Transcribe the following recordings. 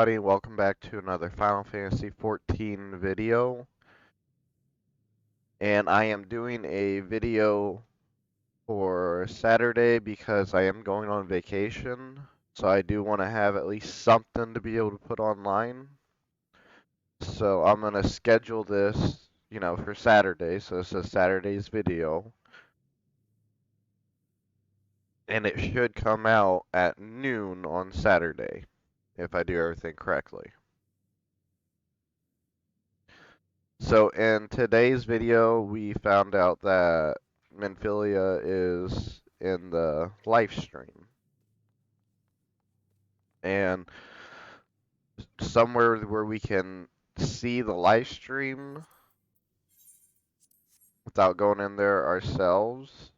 everybody, welcome back to another Final Fantasy XIV video. And I am doing a video for Saturday because I am going on vacation. So I do want to have at least something to be able to put online. So I'm going to schedule this, for Saturday. So this is Saturday's video. And it should come out at noon on Saturday, if I do everything correctly. So in today's video, we found out that Minfilia is in the live stream. And somewhere where we can see the live stream without going in there ourselves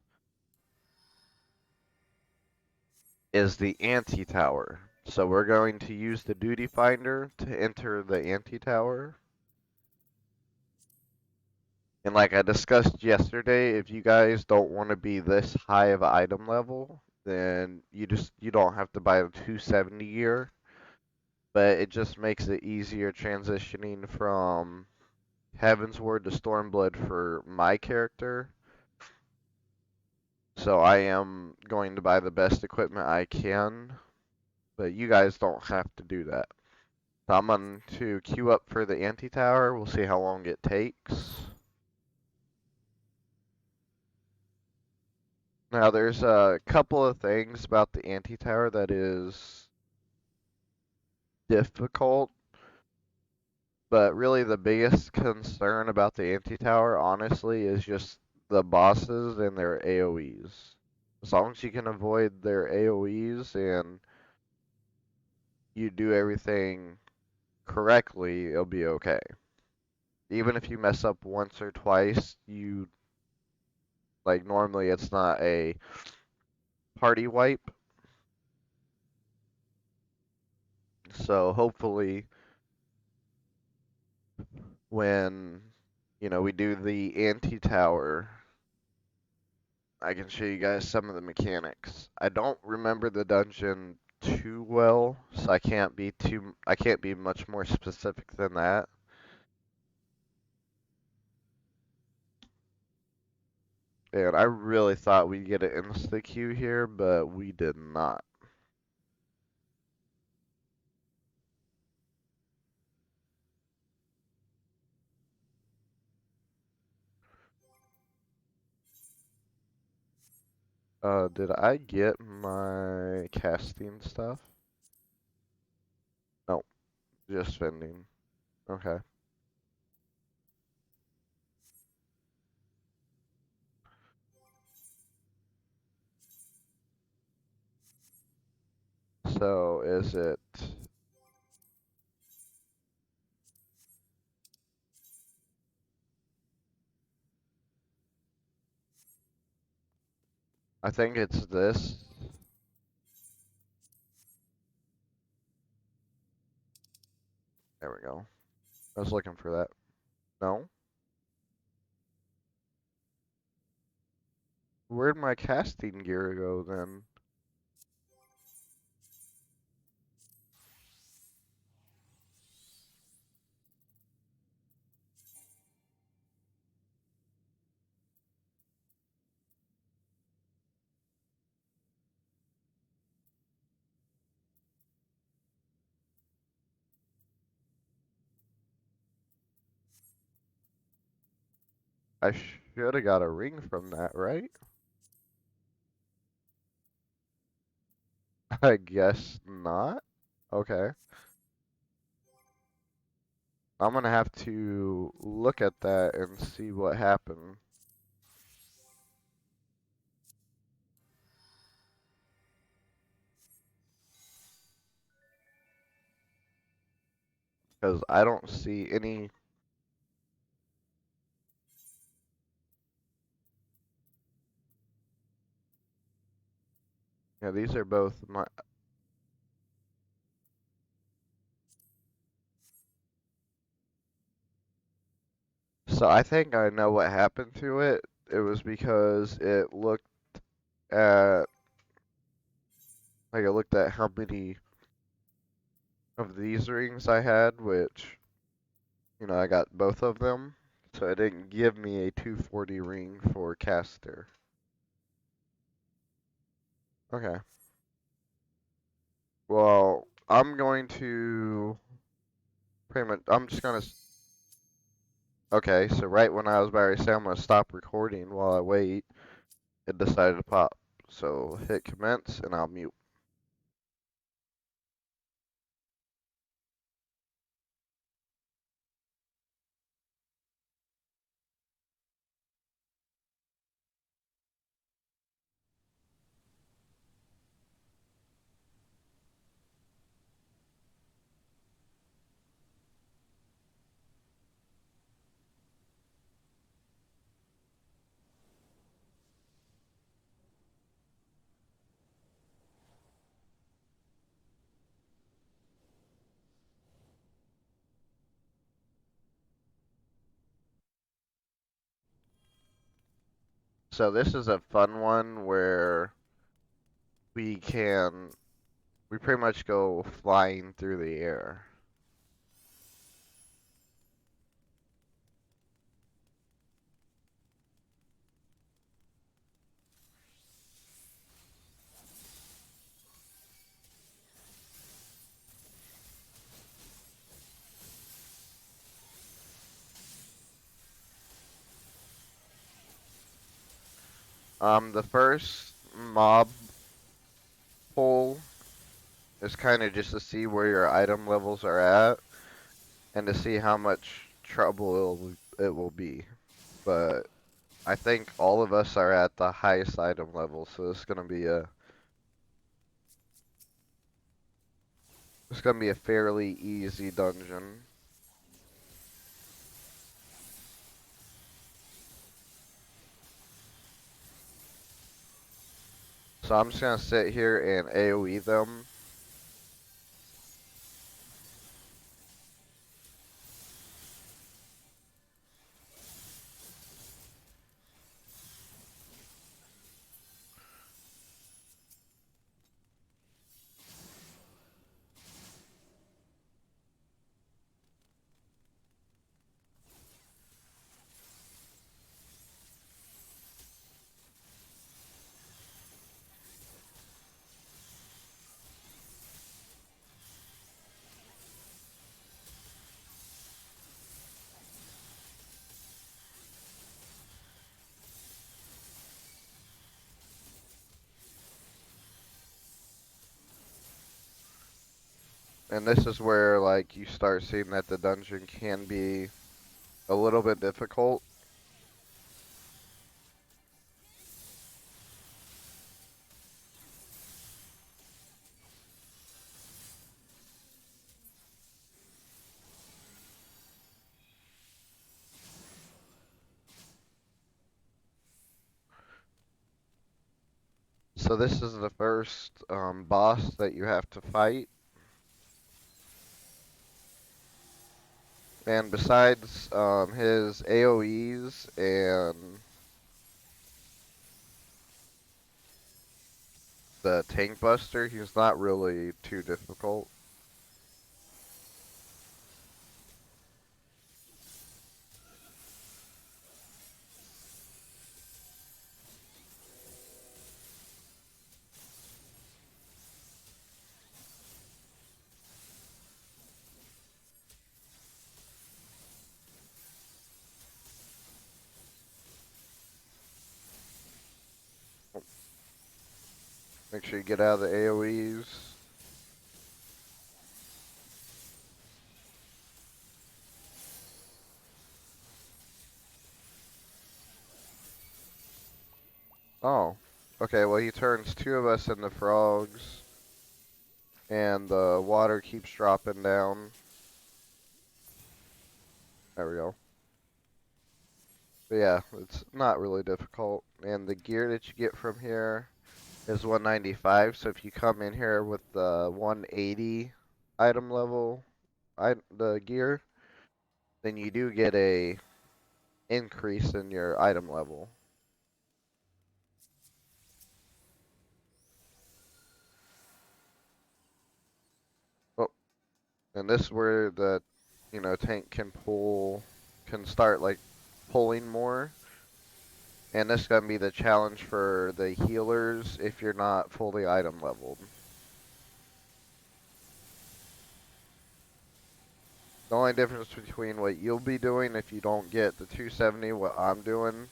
is the Antitower. So we're going to use the duty finder to enter the Antitower. And like I discussed yesterday, if you guys don't want to be this high of an item level, then you don't have to buy the 270 gear. But it just makes it easier transitioning from Heavensward to Stormblood for my character. So I am going to buy the best equipment I can, but you guys don't have to do that. So I'm going to queue up for the Antitower. We'll see how long it takes. Now there's a couple of things about the Antitower that is difficult, but really the biggest concern about the Antitower, honestly, is just the bosses and their AoEs. As long as you can avoid their AoEs and you do everything correctly, it'll be okay. Even if you mess up once or twice, normally it's not a party wipe. So hopefully when, we do the Antitower, I can show you guys some of the mechanics. I don't remember the dungeon too well, so I can't be much more specific than that. And I really thought we'd get an insta queue here, but we did not. Did I get my casting stuff? No, just vending. Okay. So is it? I think it's this. There we go. I was looking for that. No? Where'd my casting gear go then? I should have got a ring from that, right? I guess not. Okay. I'm gonna have to look at that and see what happened. Because I don't see any. Yeah, these are both my. So I think I know what happened to it. It was because it looked at. Like, it looked at how many of these rings I had, which, I got both of them, so it didn't give me a 240 ring for caster. Okay. Well, I'm going to pretty much, I'm just gonna, okay, so right when I was about to say I'm gonna stop recording while I wait, it decided to pop. So hit commence and I'll mute. So this is a fun one where we can, we pretty much go flying through the air. The first mob pull is kind of just to see where your item levels are at and to see how much trouble it will be. But I think all of us are at the highest item level, so it's gonna be a fairly easy dungeon. So I'm just gonna sit here and AoE them. And this is where like you start seeing that the dungeon can be a little bit difficult. So this is the first boss that you have to fight. And besides his AoEs and the tank buster, he's not really too difficult. Make sure you get out of the AoEs. Oh, okay, well he turns two of us into frogs, and the water keeps dropping down. There we go. But yeah, it's not really difficult. And the gear that you get from here is 195, so if you come in here with the 180 item level, the gear, then you do get a increase in your item level. Oh, And this is where the, tank can start like pulling more. And this is gonna be the challenge for the healers if you're not fully item leveled. The only difference between what you'll be doing if you don't get the 270, what I'm doing,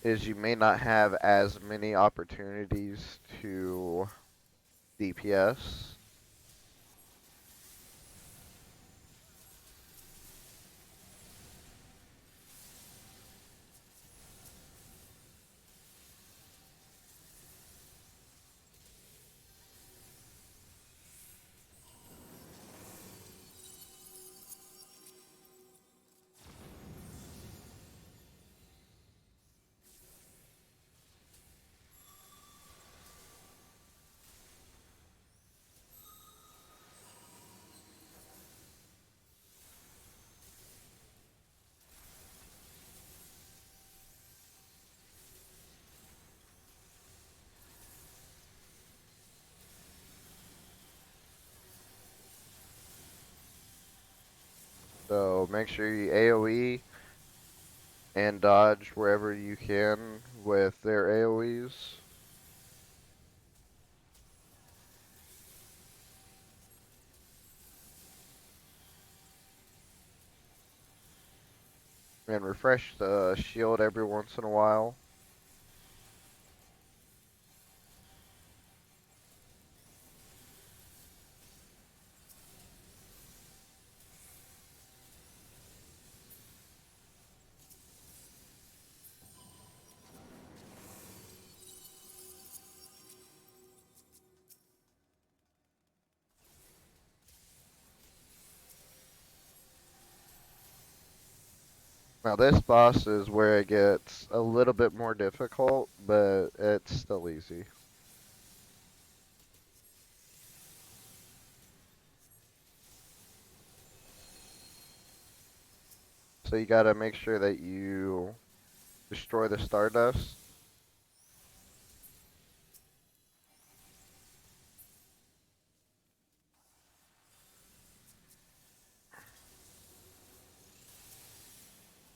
is you may not have as many opportunities to DPS. So make sure you AoE and dodge wherever you can with their AoEs. And refresh the shield every once in a while. Now this boss is where it gets a little bit more difficult, but it's still easy. So you gotta make sure that you destroy the Stardust.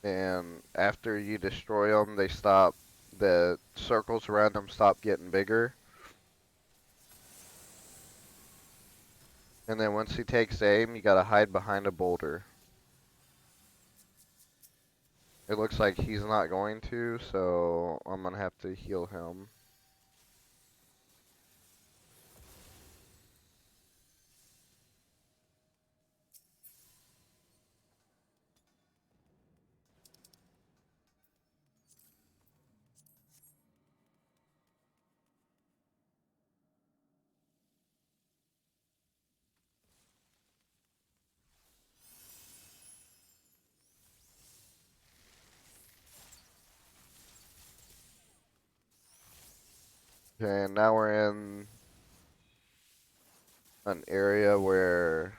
And after you destroy them, the circles around them stop getting bigger. And then once he takes aim, you gotta hide behind a boulder. It looks like he's not going to, so I'm gonna have to heal him. Okay, and now we're in an area where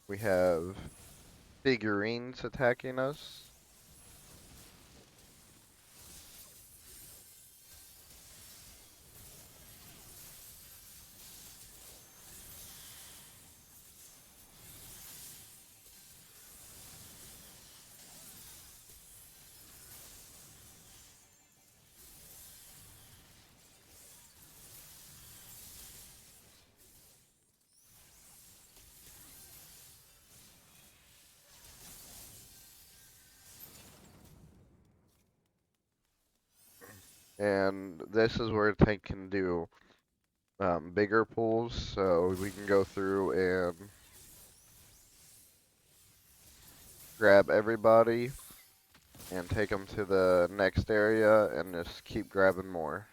we have figurines attacking us. And this is where tank can do bigger pulls, so we can go through and grab everybody and take them to the next area and just keep grabbing more.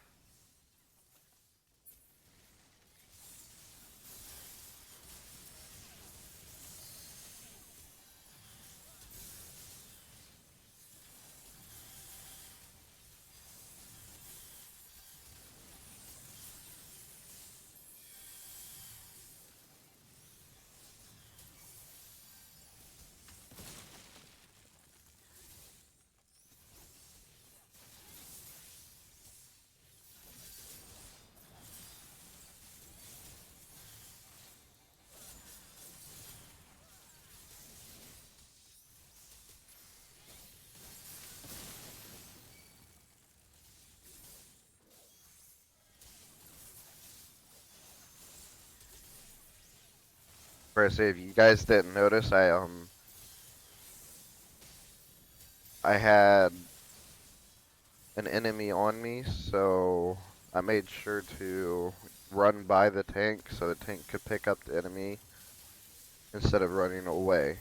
First, if you guys didn't notice, I had an enemy on me, so I made sure to run by the tank so the tank could pick up the enemy instead of running away.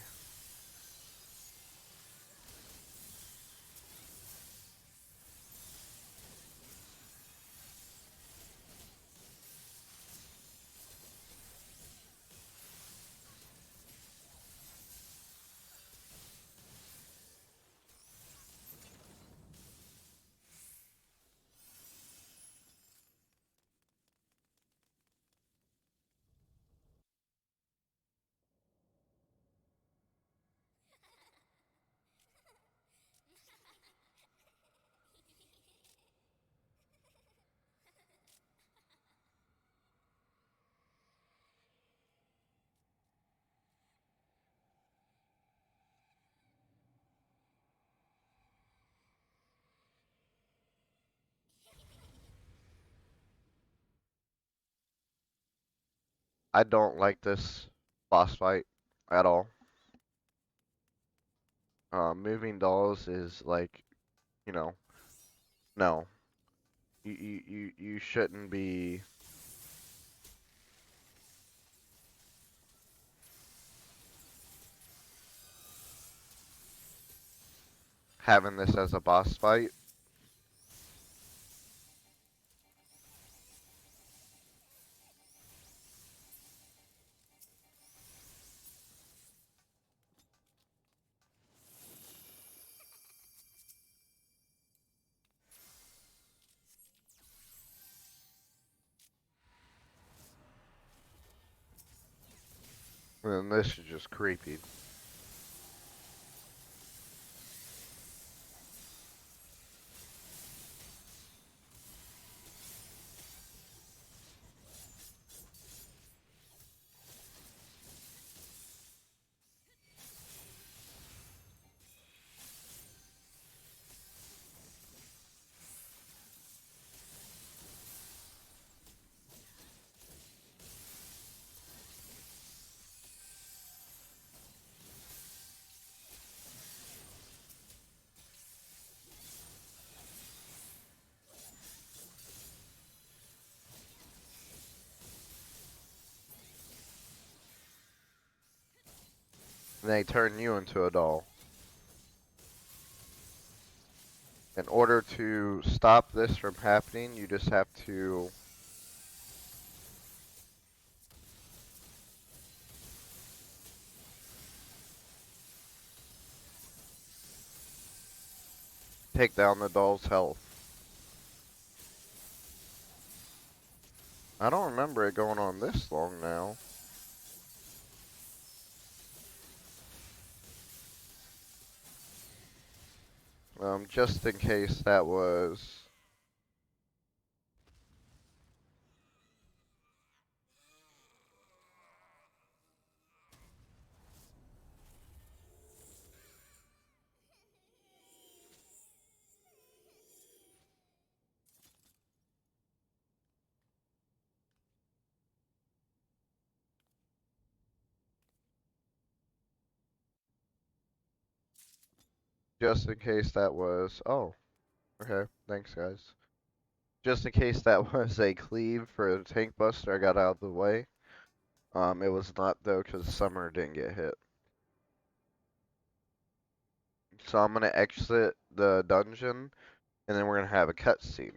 I don't like this boss fight at all. Moving dolls is like, you know, no. You shouldn't be having this as a boss fight. And this is just creepy. And they turn you into a doll. In order to stop this from happening, you just have to take down the doll's health. I don't remember it going on this long now. Just in case that was... Just in case that was... Oh, okay. Thanks, guys. Just in case that was a cleave for a tank buster, I got out of the way. It was not, though, because Summer didn't get hit. So I'm going to exit the dungeon, and then we're going to have a cutscene.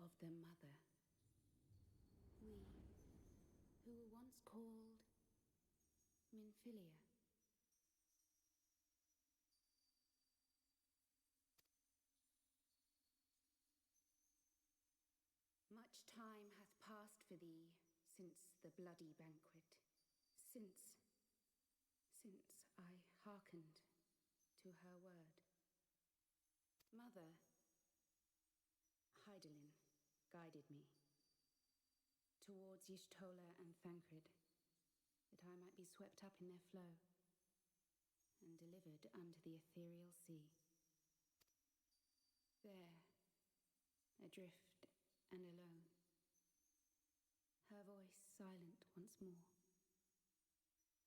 of the Mother. We, who were once called Minfilia. Much time hath passed for thee since the bloody banquet, since I hearkened to her word. Mother, Hydaelyn guided me towards Y'shtola and Thancred, that I might be swept up in their flow and delivered unto the ethereal sea. There, adrift and alone, her voice silent once more,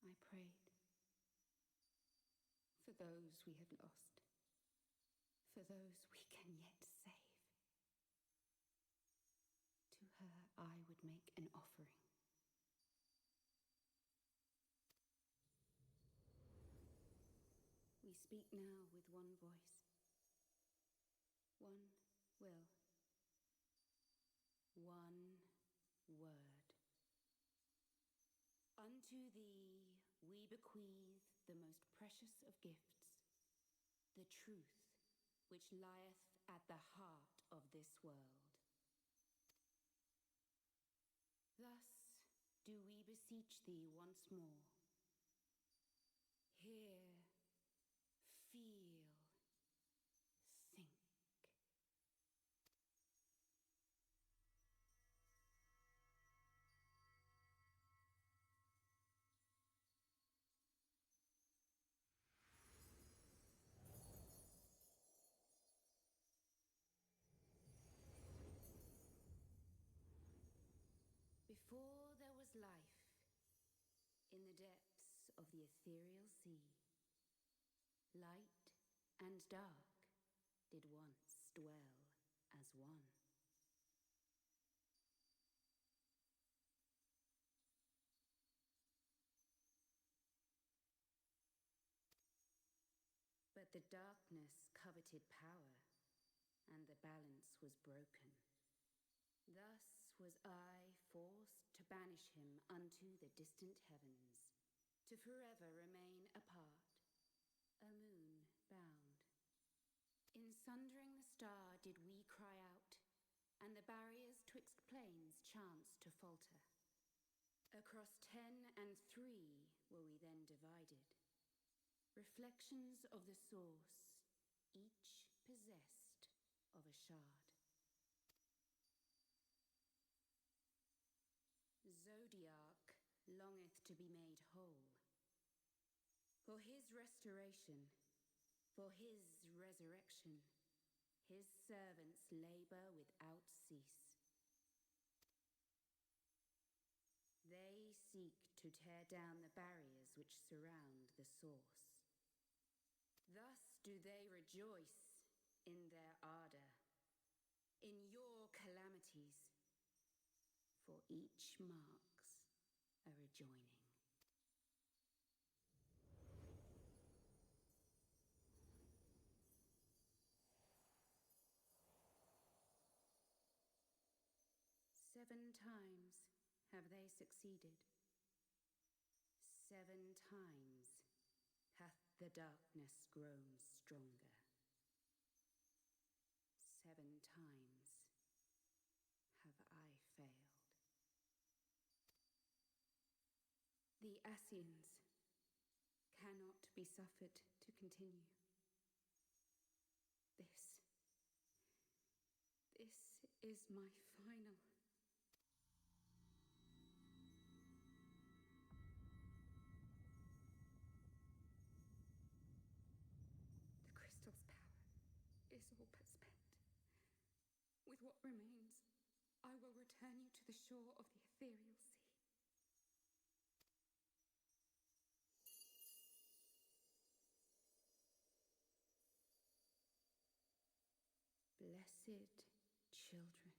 I prayed for those we had lost, for those we can yet save. To her I would make an offering. We speak now with one voice, one will, one word. Unto thee we bequeath the most precious of gifts, the truth which lieth at the heart of this world. Thus do we beseech thee once more. Hear, feel, think. Before there was life, in the depths of the ethereal sea, light and dark did once dwell as one. But the darkness coveted power, and the balance was broken. Thus was I forced to banish him unto the distant heavens, to forever remain apart, a moon bound. In sundering the star did we cry out, and the barriers twixt planes chanced to falter. Across 10 and 3 were we then divided, reflections of the source, each possessed of a shard. Zodiac longeth to be made whole. For his restoration, for his resurrection, his servants labor without cease. They seek to tear down the barriers which surround the source. Thus do they rejoice in their ardor, in your calamities, for each marks a rejoining. Seven times have they succeeded. 7 times hath the darkness grown stronger. 7 times have I failed. The Ascians cannot be suffered to continue. This is my final. The crystal's power is all but spent. With what remains, I will return you to the shore of the ethereal sea. Blessed children,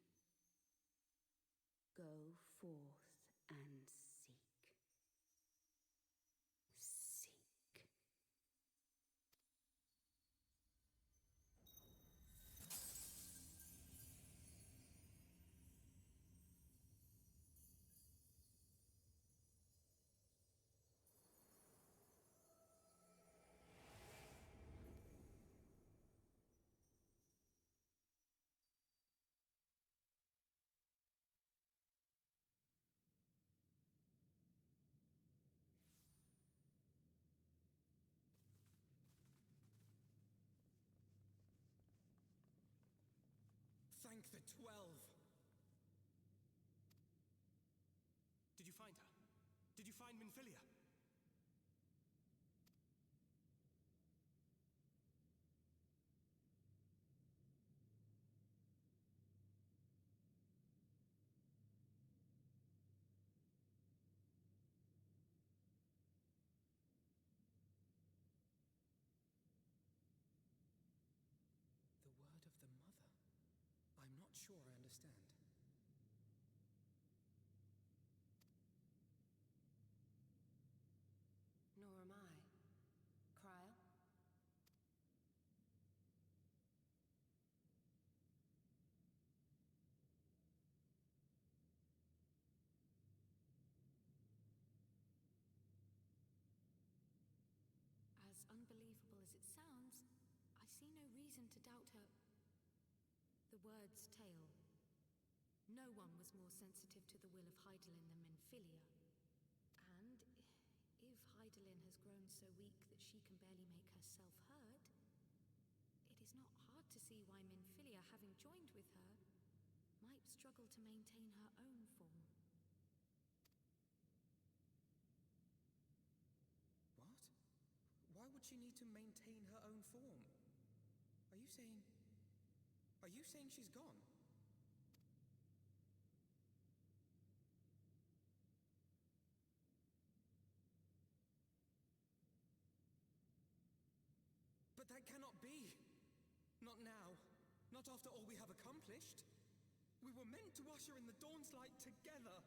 go forth and seek. Seek. The 12. Did you find her? Did you find Minfilia? The word of the mother? I'm not sure I understand. Nor am I. Cryle? As unbelievable as it sounds, I see no reason to doubt her. The word's tale. No one was more sensitive to the will of Hydaelyn than Minfilia. And if Hydaelyn has grown so weak that she can barely make herself heard, it is not hard to see why Minfilia, having joined with her, might struggle to maintain her own form. What? Why would she need to maintain her own form? Are you saying... Are you saying she's gone? But that cannot be! Not now. Not after all we have accomplished. We were meant to usher in the dawn's light together.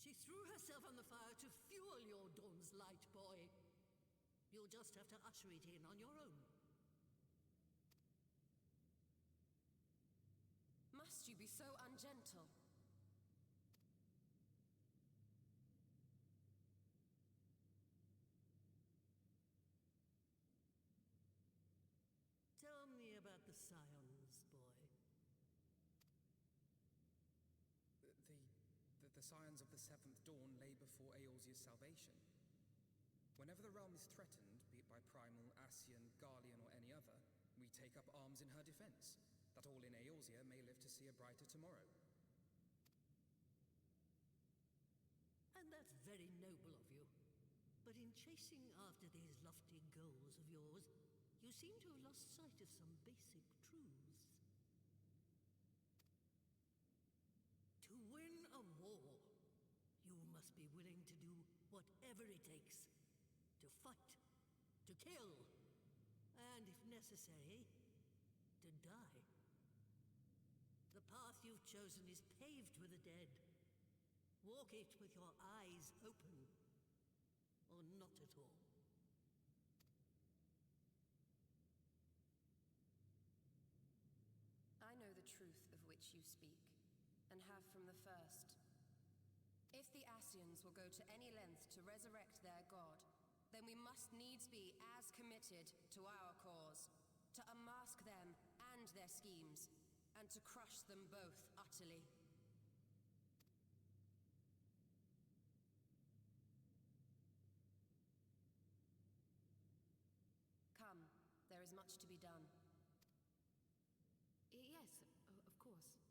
She threw herself on the fire to fuel your dawn's light, boy. You'll just have to usher it in on your own. Must you be so ungentle? Tell me about the Scions, boy. The scions of the Seventh Dawn lay before Eorzea's salvation. Whenever the realm is threatened, be it by Primal, Ascian, Garlean, or any other, we take up arms in her defense, that all in Eorzea may live to see a brighter tomorrow. And that's very noble of you. But in chasing after these lofty goals of yours, you seem to have lost sight of some basic truths. To win a war, you must be willing to do whatever it takes. To fight, to kill, and if necessary, to die. The path you've chosen is paved with the dead. Walk it with your eyes open, or not at all. I know the truth of which you speak, and have from the first. If the Ascians will go to any length to resurrect their god, then we must needs be as committed to our cause, to unmask them and their schemes, and to crush them both utterly. Come, there is much to be done. Yes, of course.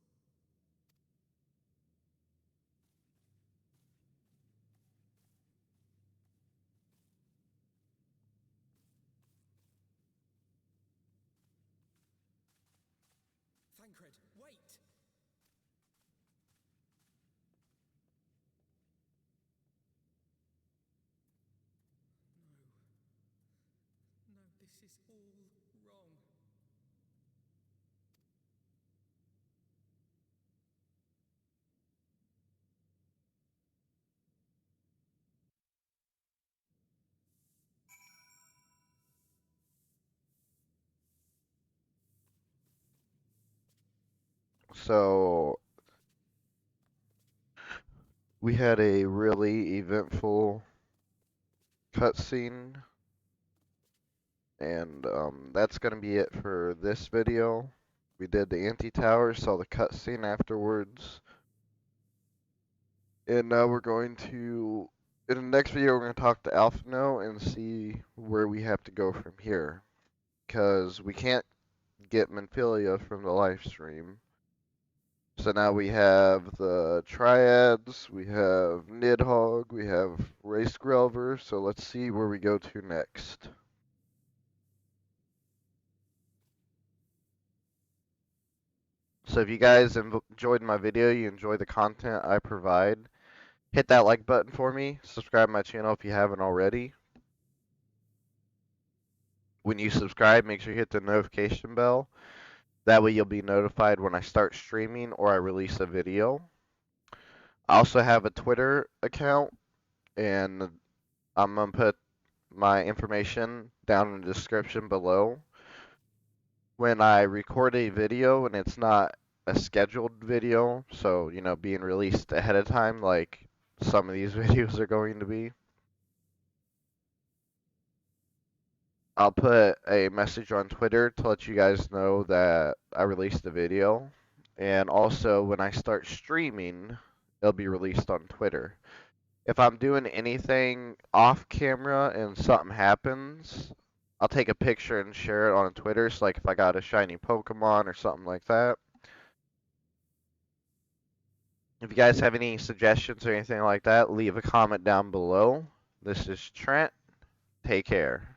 Thancred, wait! No. No, this is all wrong. So we had a really eventful cutscene, and that's gonna be it for this video. We did the Antitower, saw the cutscene afterwards, and now we're going to, in the next video, we're going to talk to Alphino and see where we have to go from here. Because we can't get Minfilia from the live stream. So now we have the Triads, we have Nidhogg, we have Race Grelver, so let's see where we go to next. So if you guys enjoyed my video, you enjoy the content I provide, hit that like button for me, subscribe to my channel if you haven't already. When you subscribe, make sure you hit the notification bell. That way you'll be notified when I start streaming or I release a video. I also have a Twitter account, and I'm going to put my information down in the description below. When I record a video and it's not a scheduled video, so, you know, being released ahead of time like some of these videos are going to be, I'll put a message on Twitter to let you guys know that I released the video. And also, when I start streaming, it'll be released on Twitter. If I'm doing anything off camera and something happens, I'll take a picture and share it on Twitter. So, like, if I got a shiny Pokemon or something like that. If you guys have any suggestions or anything like that, leave a comment down below. This is Trent. Take care.